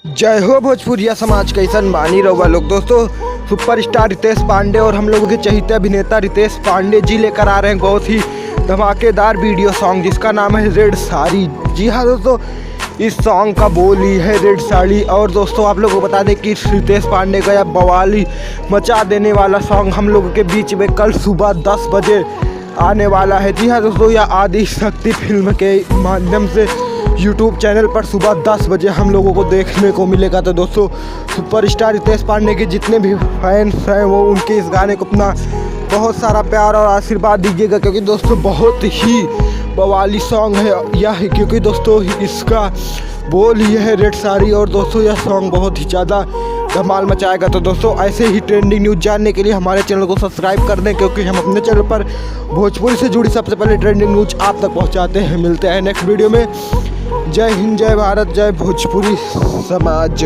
जय हो भोजपुरिया समाज, कैसन बानी रहुआ लोग। दोस्तों, सुपरस्टार रितेश पांडे और हम लोगों के चहेते अभिनेता रितेश पांडे जी लेकर आ रहे हैं बहुत ही धमाकेदार वीडियो सॉन्ग जिसका नाम है रेड साड़ी। जी हाँ दोस्तों, इस सॉन्ग का बोल ही है रेड साड़ी। और दोस्तों, आप लोगों को बता दें कि रितेश पांडे का यह बवाली मचा देने वाला सॉन्ग हम लोगों के बीच में कल सुबह 10 बजे आने वाला है। जी हाँ दोस्तों, यह आदि शक्ति फिल्म के माध्यम से यूट्यूब चैनल पर सुबह 10 बजे हम लोगों को देखने को मिलेगा। तो दोस्तों, सुपरस्टार रितेश पांडे के जितने भी फैंस हैं वो उनके इस गाने को अपना बहुत सारा प्यार और आशीर्वाद दीजिएगा, क्योंकि दोस्तों बहुत ही बवाली सॉन्ग है यह, क्योंकि दोस्तों इसका बोल ही है रेड साड़ी। और दोस्तों, यह सॉन्ग बहुत ही ज़्यादा धमाल मचाएगा। तो दोस्तों, ऐसे ही ट्रेंडिंग न्यूज़ जानने के लिए हमारे चैनल को सब्सक्राइब कर दें, क्योंकि हम अपने चैनल पर भोजपुरी से जुड़ी सबसे पहले ट्रेंडिंग न्यूज़ आप तक पहुंचाते हैं। मिलते हैं नेक्स्ट वीडियो में। जय हिंद, जय भारत, जय भोजपुरी समाज।